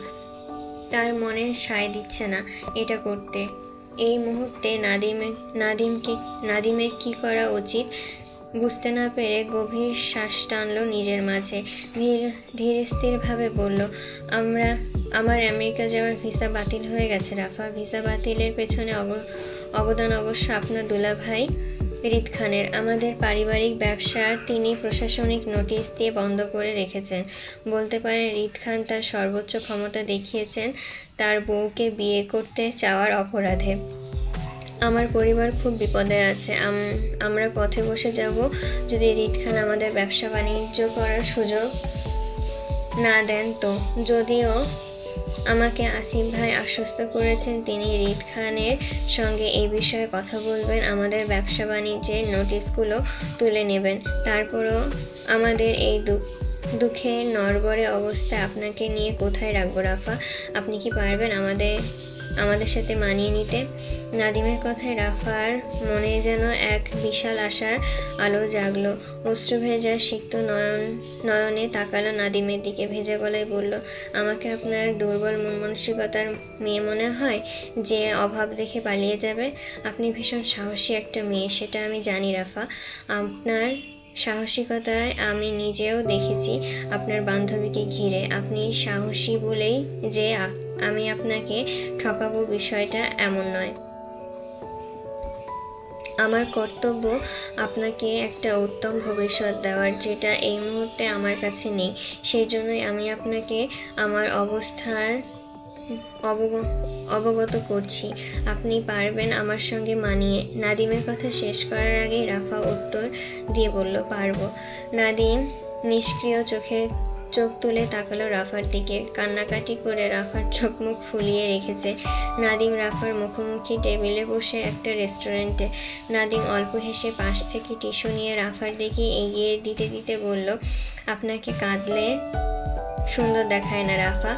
তার মনে সায় দিচ্ছে না এটা করতে। এই মুহূর্তে নাদিমের কি করা উচিত বুঝতে না পেরে গভীর শ্বাস টানল নিজের মাঝে। ধীর স্থির ভাবে বলল, আমার আমেরিকা যাওয়ার ভিসা বাতিল হয়ে গেছে রাফা। ভিসা বাতিলের পেছনে অবদান অবশ্য আপনার দুলাভাই রিদ খানের। আমাদের পারিবারিক ব্যবসা তিনি প্রশাসনিক নোটিশ দিয়ে বন্ধ করে রেখেছেন। বলতে পারেন রিদ খান তার সর্বোচ্চ ক্ষমতা দেখিয়েছেন তার বউকে বিয়ে করতে চাওয়ার অপরাধে। আমার পরিবার খুব বিপদে আছে। আমরা পথে বসে যাব যদি রিদ খান আমাদের ব্যবসা বাণিজ্য করার সুযোগ না দেন তো। যদিও আমাকে আসিফ ভাই আশ্বস্ত করেছেন তিনি রিদ খানের সঙ্গে এই বিষয়ে কথা বলবেন, আমাদের ব্যবসা বাণিজ্যের নোটিশগুলো তুলে নেবেন। তারপরও আমাদের এই দুঃখে নড়বড়ে অবস্থায় আপনাকে নিয়ে কোথায় রাখবো রাফা? আপনি কি পারবেন আমাদের সাথে মানিয়ে নিতে? নাদিমের কথায় রাফার মনে যেন এক বিশাল আশার আলো জাগলো। অশ্রু ভেজা সিক্ত নয়নে তাকালো নাদিমের দিকে, ভেজা গলায় বলল, আমাকে আপনার দুর্বল মন মানসিকতার মেয়ে মনে হয় যে অভাব দেখে পালিয়ে যাবে? আপনি ভীষণ সাহসী একটা মেয়ে, সেটা আমি জানি রাফা। আপনার সাহসিকতায় আমি নিজেও দেখেছি আপনার বান্ধবীকে ঘিরে। আপনি সাহসী বলেই যে আমি আপনাকে ঠকাবো বিষয়টা এমন নয়। আমার কর্তব্য আপনাকে একটা উত্তম ভবিষ্যৎ দেওয়ার, যেটা এই মুহূর্তে আমার কাছে নেই। সেই জন্যই আমি আপনাকে আমার অবস্থার অবগত করছি। আপনি পারবেন আমার সঙ্গে মানিয়ে? নাদিমের কথা শেষ করার আগেই রাফা উত্তর দিয়ে বলল, পারবো। নাদিম নিষ্ক্রিয় চোখ তুলে তাকালো রাফার দিকে। কান্নাকাটি করে রাফার চোখ মুখ ফুলিয়ে রেখেছে। নাদিম রাফার মুখোমুখি টেবিলে বসে একটা রেস্টুরেন্টে। নাদিম অল্প হেসে পাশ থেকে টিস্যু নিয়ে রাফার দিকে এগিয়ে দিতে বলল, আপনাকে কাঁদলে সুন্দর দেখায় না রাফা।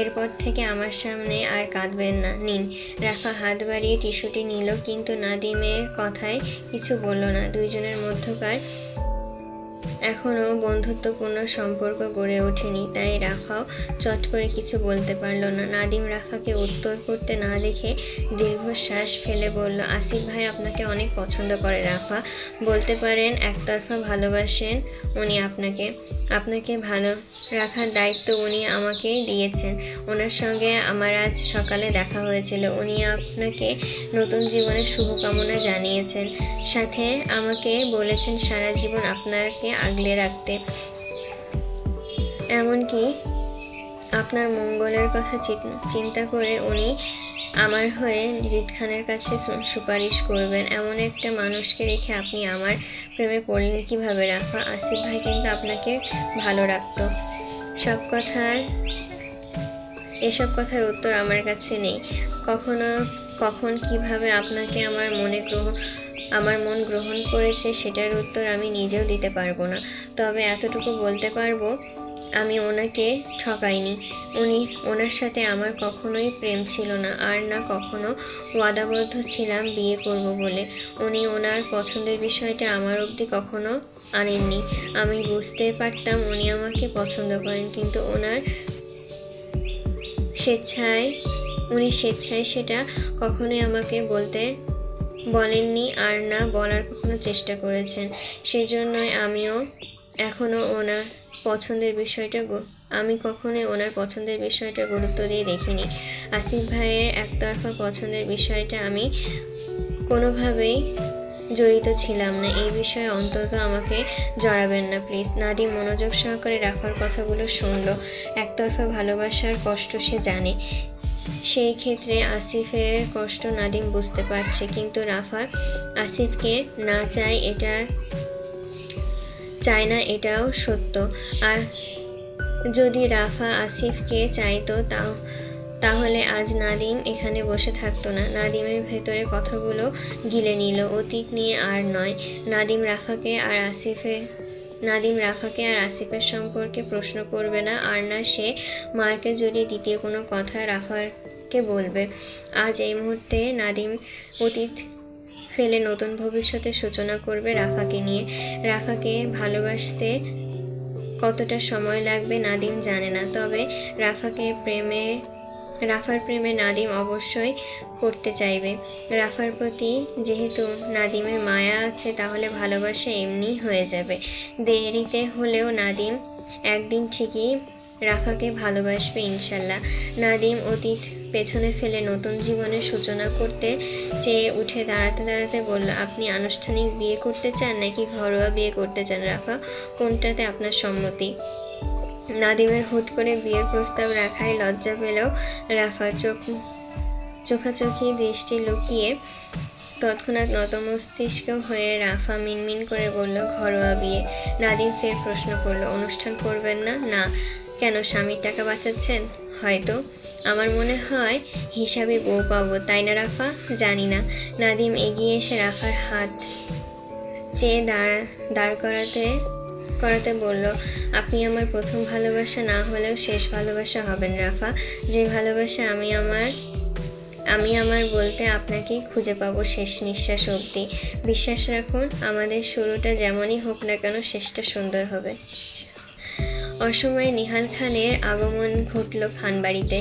এরপর থেকে আমার সামনে আর কাঁদবেন না। নিন। রাফা হাত বাড়িয়ে টিস্যুটি নিল, কিন্তু নাদিমের কথায় কিছু বলল না। দুইজনের মধ্যকার এখনো বন্ধুত্বপূর্ণ সম্পর্ক গড়ে ওঠেনি, তাই রাফাও চট করে কিছু বলতে পারল না। নাদিম রাফাকে উত্তর করতে না দেখে দীর্ঘশ্বাস ফেলে বলল, আসিফ ভাই আপনাকে অনেক পছন্দ করে রাফা। বলতে পারেন একতরফা ভালোবাসেন উনি আপনাকে ভালো রাখার দায়িত্ব উনি আমাকে দিয়েছেন। ওনার সঙ্গে আমার আজ সকালে দেখা হয়েছিল। উনি আপনাকে নতুন জীবনের শুভকামনা জানিয়েছেন, সাথে আমাকে বলেছেন সারা জীবন আপনাকে আগলে রাখতে, এমনকি আপনার মঙ্গলের কথা চিন্তা করে উনি আমার হয়ে রিদ খানের কাছে সুপারিশ করবেন। এমন একটা মানুষকে রেখে আপনি আমার প্রেমে পড়লেন কিভাবে রাফা? আসিফ ভাই কিন্তু আপনাকে ভালো রাখতো। এসব কথার উত্তর আমার কাছে নেই। কখন কিভাবে আপনাকে আমার মন গ্রহণ করেছে সেটার উত্তর আমি নিজেও দিতে পারবো না। তবে এতটুকু বলতে পারবো, আমি ওনাকে ঠকাইনি। ওনার সাথে আমার কখনোই প্রেম ছিল না, আর না কখনো ওয়াদাবদ্ধ ছিলাম বিয়ে করব বলে। উনি ওনার পছন্দের বিষয়টা আমার অবধি কখনো আনেননি। আমি বুঝতে পারতাম উনি আমাকে পছন্দ করেন, কিন্তু স্বেচ্ছায় সেটা কখনোই আমাকে বলেননি, আর না বলার কখনো চেষ্টা করেছেন। সেজন্যই আমি কখনোই ওনার পছন্দের বিষয়টা গুরুত্ব দিয়ে দেখিনি। আসিফ ভাইয়ের একতরফা পছন্দের বিষয়টা আমি কোনোভাবেই জড়িত ছিলাম না। এই বিষয়ে অন্তত আমাকে জড়াবেন না প্লিজ। নাদিম মনোযোগ সহকারে রাফার কথাগুলো শুনল। একতরফা ভালোবাসার কষ্ট সে জানে, সেই ক্ষেত্রে আসিফের কষ্ট নাদিম বুঝতে পারছে, কিন্তু রাফা আসিফকে না চায় না এটাও সত্য। আর যদি রাফা আসিফকে চাইতো তাহলে আজ নাদিম এখানে বসে থাকতো না। নাদিমের ভেতরে কথাগুলো গিলে নিল। অতীত নিয়ে আর নয়। নাদিম রাফাকে আর নাদিম রাফাকে আর আসিফের সম্পর্কে প্রশ্ন করবে না, আর না সে মায়াকে জড়িয়ে দ্বিতীয় কোনো কথা রাফাকে বলবে। আজ এই মুহূর্তে নাদিম অতীত ফেলে নতুন ভবিষ্যতের সূচনা করবে রাফাকে নিয়ে। রাফাকে ভালোবাসতে কতটা সময় লাগবে নাদিম জানে না, তবে রাফার প্রেমে নাদিম অবশ্যই পড়তে চাইবে। রাফার প্রতি যেহেতু নাদিমের মায়া আছে, তাহলে ভালোবাসা এমনি হয়ে যাবে। দেরিতে হলেও নাদিম একদিন ঠিকই রাফাকে ভালোবাসবে ইনশাল্লাহ। নাদিম অতীত পেছনে ফেলে নতুন জীবনের সূচনা করতে চেয়ে উঠে দাঁড়াতে বলল, আপনি আনুষ্ঠানিক বিয়ে করতে চান নাকি ঘরোয়া বিয়ে করতে চান রাফা? কোনটাতে আপনার সম্মতি? নাদিমের হুট করে বিয়ের প্রস্তাব রাখায় লজ্জা পেলেও রাফা চোখাচোখি দৃষ্টি লুকিয়ে তৎক্ষণাৎ নতমস্তিষ্ক হয়ে রাফা মিনমিন করে বলল, ঘরোয়া বিয়ে। নাদিম ফের প্রশ্ন করল, অনুষ্ঠান করবেন না? না। কেন, স্বামীর টাকা বাঁচাচ্ছেন? হয়তো। আমার মনে হয় হিসাবে বউ পাবো, তাই না রাফা? জানি না। নাদিম এগিয়ে এসে রাফার হাত চেয়ে দাঁড় করাতে বলল, আপনি আমার প্রথম ভালোবাসা না হলেও শেষ ভালোবাসা হবেন রাফা। যে ভালোবাসা আমি আমার বলতে আপনাকেই খুঁজে পাবো শেষ নিঃশ্বাস অবধি। বিশ্বাস রাখুন, আমাদের শুরুটা যেমনই হোক না কেন, শেষটা সুন্দর হবে। অসময়ে নিহাল খানের আগমন ঘটল খানবাড়িতে।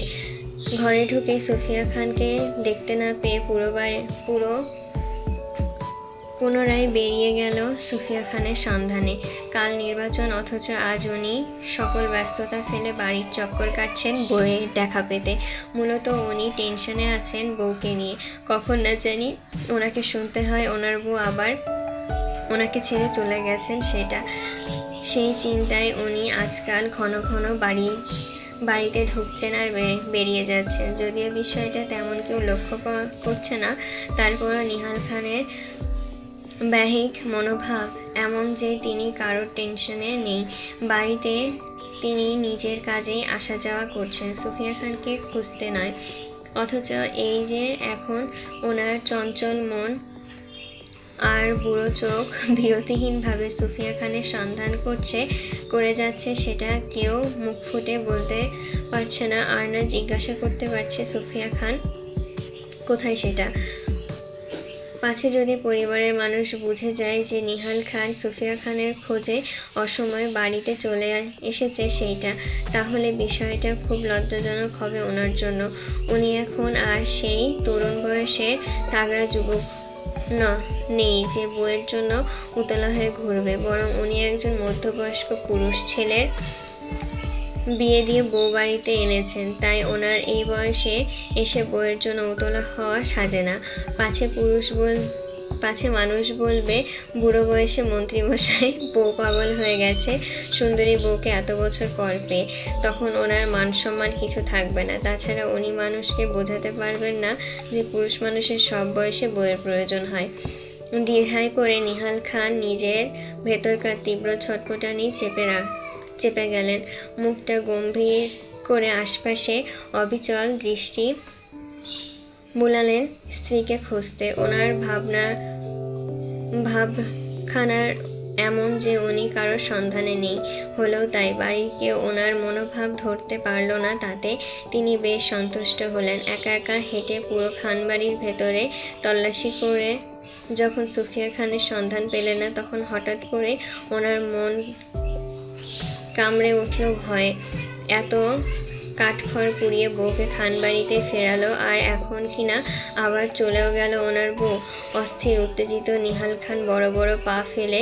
ঘরে ঢুকে সুফিয়া খানকে দেখতে না পেয়ে পুনরায় বেরিয়ে গেল সুফিয়া খানের সন্ধানে। কাল নির্বাচন, অথচ আজ উনি সকল ব্যস্ততা ফেলে বাড়ির চক্কর কাটছেন বউয়ের দেখা পেতে। মূলত উনি টেনশনে আছেন বউকে নিয়ে। কখন না জানি ওনাকে শুনতে হয় ওনার বউ আবার ওনাকে ছেড়ে চলে গেছেন, সেই চিন্তায় উনি আজকাল ঘন ঘন বাড়িতে ঢুকছেন আর বেরিয়ে যাচ্ছেন। যদিও বিষয়টা তেমন কেউ লক্ষ্য করছে না, তারপরও নিহাল খানের বাহ্যিক মনোভাব এমন যে তিনি কারোর টেনশনে নেই। বাড়িতে তিনি নিজের কাজেই আসা যাওয়া করছেন, সুফিয়া খানকে খুঁজতে নয়। অথচ এই যে এখন ওনার চঞ্চল মন আর বুড়ো চোখ বিরতিহীনভাবে সুফিয়া খানের সন্ধান করে যাচ্ছে, সেটা কেউ মুখ ফুটে বলতে পারছে না, আর না জিজ্ঞাসা করতে পারছে সুফিয়া খান কোথায় সেটা। পাছে যদি পরিবারের মানুষ বুঝে যায় যে নিহাল খান সুফিয়া খানের খোঁজে অসময়ে বাড়িতে চলে এসেছে সেইটা, তাহলে বিষয়টা খুব লজ্জাজনক হবে ওনার জন্য। উনি এখন আর সেই তরুণ বয়সের তাগড়া যুবক নেই যে বউয়ের জন্য উতলা হয়ে ঘুরবে, বরং উনি একজন মধ্যবয়স্ক পুরুষ। ছেলের বিয়ে দিয়ে বউ বাড়িতে এনেছেন, তাই ওনার এই বয়সে এসে বউয়ের জন্য উতলা হওয়া সাজে না। পাছে মানুষ বলবে বুড়ো বয়সে মন্ত্রীমশাই বউ পাগল হয়ে গেছে, সুন্দরী বউকে এত বছর পর পেয়ে, তখন ওনার মান সম্মান কিছু থাকবে না। তাছাড়া উনি মানুষকে বোঝাতে পারবেন না যে পুরুষ মানুষের সব বয়সে বউয়ের প্রয়োজন হয়। দ্বিধায় পড়ে নিহাল খান নিজের ভেতরকার তীব্র ছটফটানি চেপে গেলেন। মুখটা গম্ভীর করে আশপাশে অবিচল দৃষ্টি বুলালেন স্ত্রীকে খুঁজতে। ওনার ভাবখানার এমন যে উনি কারোর সন্ধানে নেই। হলেও তাই, বাড়ির কেউ ওনার মনোভাব ধরতে পারল না, তাতে তিনি বেশ সন্তুষ্ট হলেন। একা একা হেঁটে পুরো খানবাড়ির ভেতরে তল্লাশি করে যখন সুফিয়া খানের সন্ধান পেলেন না, তখন হঠাৎ করে ওনার মন কামড়ে উঠল ভয়ে। এত কাঠখড় পুড়িয়ে বউকে খানবাড়িতে ফেরালো, আর এখন কিনা আবার চলেও গেল ওনার বউ। অস্থির উত্তেজিত নিহাল খান বড় বড় পা ফেলে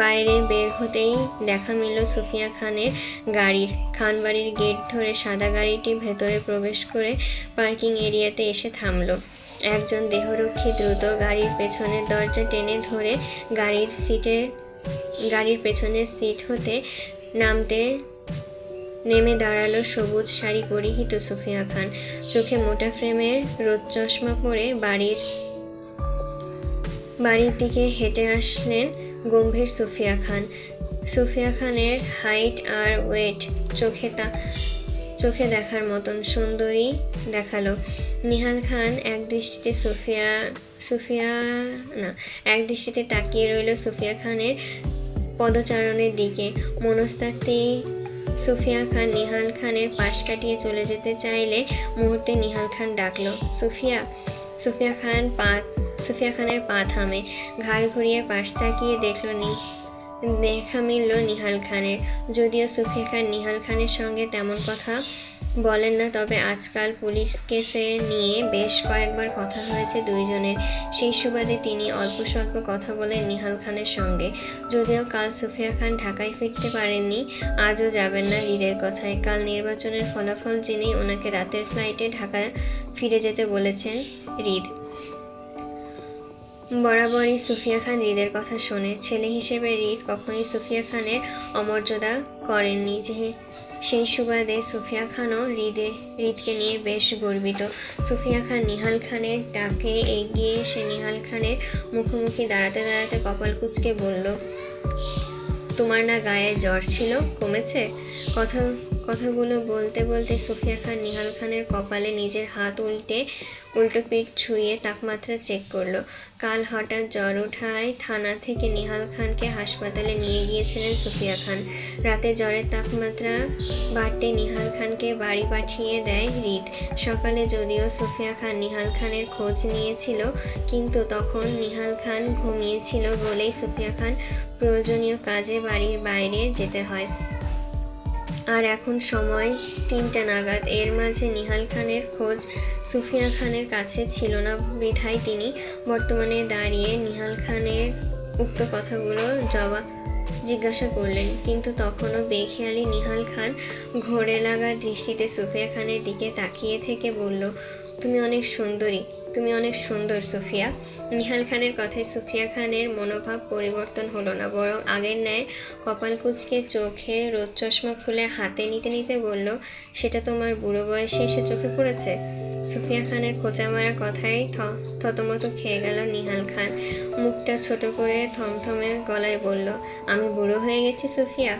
বাইরে বের হতেই দেখা মিলল সুফিয়া খানের গাড়ির। খানবাড়ির গেট ধরে সাদা গাড়িটি ভেতরে প্রবেশ করে পার্কিং এরিয়াতে এসে থামল। একজন দেহরক্ষী দ্রুত গাড়ির পেছনের দরজা টেনে ধরে গাড়ির পেছনের সিট হতে নেমে দাঁড়ালো সবুজ শাড়ি পরিহিত সুফিয়া খান। চোখে মোটা ফ্রেমের রোদ চশমা পরে বাড়ির দিকে হেঁটে আসলেন গম্ভীর সুফিয়া খান। সুফিয়া খানের হাইট আর ওয়েট চোখে দেখার মতন সুন্দরী দেখালো। নিহাল খান এক দৃষ্টিতে তাকিয়ে রইল সুফিয়া খানের পদচারণের দিকে। মনস্তাত্ত্বিক সুফিয়া খান নিহাল খানের পাশ কাটিয়ে চলে যেতে চাইলে মুহূর্তে নিহাল খান ডাকলো, সুফিয়া। সুফিয়া খানের পা থামে। ঘাড় ঘুরিয়ে পাশ তাকিয়ে দেখা মিলল নিহাল খানের। যদিও সুফিয়া খান নিহাল খানের সঙ্গে তেমন কথা বলেন না, তবে আজকাল পুলিশ কেসে নিয়ে বেশ কয়েকবার কথা হয়েছে দুইজনের। সেই সুবাদে তিনি অল্প স্বল্প কথা বলেন নিহাল খানের সঙ্গে। যদিও কাল সুফিয়া খান ঢাকায় ফিরতে পারেননি, আজও যাবেন না হৃদের কথায়। কাল নির্বাচনের ফলাফল জেনেই ওনাকে রাতের ফ্লাইটে ঢাকা ফিরে যেতে বলেছেন হৃদ। বরাবরই সুফিয়া খান হৃদের কথা শোনে। ছেলে হিসেবে হৃদ কখনোই সুফিয়া খানের অমর্যাদা করেননি। সেই সুবাদে সুফিয়া খানও হৃদকে নিয়ে বেশ গর্বিত। সুফিয়া খান নিহাল খানের ডাকে এগিয়ে এসে নিহাল খানের মুখোমুখি দাঁড়াতে দাঁড়াতে কপাল কুঁচকে বলল, তোমার না গায়ে জ্বর ছিল, কমেছে? কথাগুলো বলতে বলতে সুফিয়া খান নিহাল খানের কপালে নিজের হাত উল্টো পিঠ ছুঁয়ে তাপমাত্রা চেক করলো। কাল হঠাৎ জ্বর ওঠায় থানা থেকে নিহাল খানকে হাসপাতালে নিয়ে গিয়েছিলেন সুফিয়া খান। রাতে জ্বরের তাপমাত্রা বাড়তে নিহাল খানকে বাড়ি পাঠিয়ে দেয় হৃদ। সকালে যদিও সুফিয়া খান নিহাল খানের খোঁজ নিয়েছিল, কিন্তু তখন নিহাল খান ঘুমিয়েছিল বলেই সুফিয়া খান প্রয়োজনীয় কাজে বাড়ির বাইরে যেতে হয়। আর এখন সময় 3টা নাগাদ। এর মাঝে নিহাল খানের খোঁজ সুফিয়া খানের কাছে ছিল না বিধায় তিনি বর্তমানে দাঁড়িয়ে নিহাল খানের উক্ত কথাগুলো জিজ্ঞাসা করলেন। কিন্তু তখনও বেখেয়ালি নিহাল খান ঘোরে লাগা দৃষ্টিতে সুফিয়া খানের দিকে তাকিয়ে থেকে বলল, তুমি অনেক সুন্দর সুফিয়া। নিহাল খানের কথায় সুফিয়া খানের মনোভাব পরিবর্তন হলো না, বরং আগের ন্যায় কপাল কুঁচকে চোখে রোদ চশমা খুলে হাতে নিতে নিতে বলল, সেটা তোমার বুড়ো বয়সে এসে চোখে পড়েছে? সুফিয়া খানের খোঁচা মারা কথায় থতমত খেয়ে গেল নিহাল খান। মুখটা ছোট করে থমথমে গলায় বলল, আমি বুড়ো হয়ে গেছি সুফিয়া?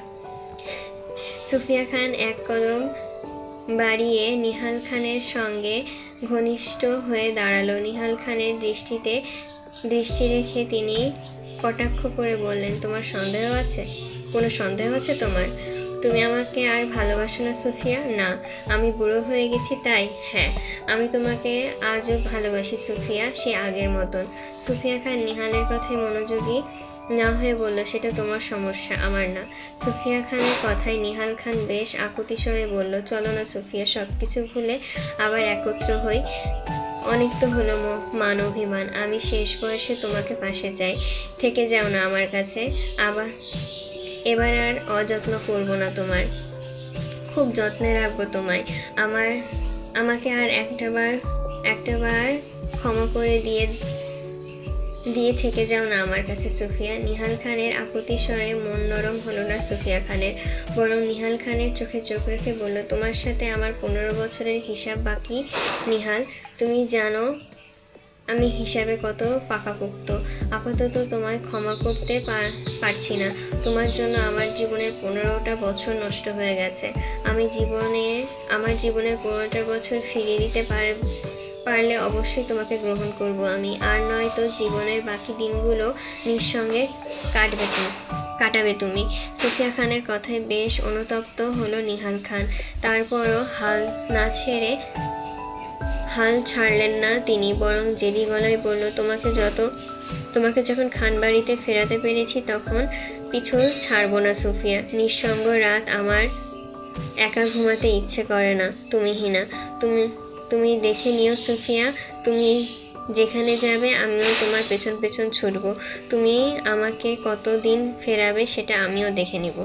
সুফিয়া খান এক কদম বাড়িয়ে নিহাল খানের সঙ্গে ঘনিষ্ঠ হয়ে দাঁড়ালো। নিহাল খানের দৃষ্টি রেখে তিনি কটাক্ষ করে বললেন, তোমার সন্দেহ আছে? কোনো সন্দেহ আছে তোমার? তুমি আমাকে আর ভালোবাসো না সুফিয়া? না। আমি বুড়ো হয়ে গেছি তাই? হ্যাঁ, আমি তোমাকে আজও ভালোবাসি সুফিয়া, সে আগের মতন। সুফিয়া খান নিহালের কথায় মনোযোগী না হয়ে বলল, সেটা তোমার সমস্যা, আমার না। সুফিয়া খানের কথায় নিহাল খান বেশ আকুতি স্বরে বলল, চলো না সুফিয়া, সবকিছু ভুলে আবার একত্র হই। অনেক তো হলো মান অভিমান, আমি শেষ বয়সে তোমাকে পাশে চাই, থেকে যাও না আমার কাছে। এবার আর অযত্ন করবো না তোমার, খুব যত্নে রাখবো তোমায়। আমাকে আর একটাবার ক্ষমা করে দিয়ে থেকে যাও না আমার কাছে সুফিয়া। নিহাল খানের আকুতি স্বরে মন নরম হলো না সুফিয়া খানের, বরং নিহাল খানের চোখে চোখ রেখে বলল, তোমার সাথে আমার 15 বছরের হিসাব বাকি নিহাল। তুমি জানো আমি হিসাবে কত পাকাপোক্ত। আপাতত তোমায় ক্ষমা করতে পারছি না। তোমার জন্য আমার জীবনের 15টা বছর নষ্ট হয়ে গেছে। আমার জীবনের 15টা বছর ফিরিয়ে দিতে পারলে অবশ্যই তোমাকে গ্রহণ করব আমি, আর নয়তো জীবনের বাকি দিনগুলো নিঃসঙ্গে কাটাবে তুমি। সুফিয়া খানের কথায় বেশ অনুতপ্ত হলো নিহাল খান। তারপরও হাল ছাড়লেন না তিনি, বরং জেদি গলায় বলল, তোমাকে যখন খানবাড়িতে ফেরাতে পেরেছি তখন পিছু ছাড়বো না সুফিয়া। নিঃসঙ্গ রাত আমার একা ঘুমাতে ইচ্ছে করে না তুমিহীনা। তুমি দেখে নিও সুফিয়া, তুমি যেখানে যাবে আমিও তোমার পেছন পেছন ছুটবো। তুমি আমাকে কতদিন ফেরাবে সেটা আমিও দেখে নিব।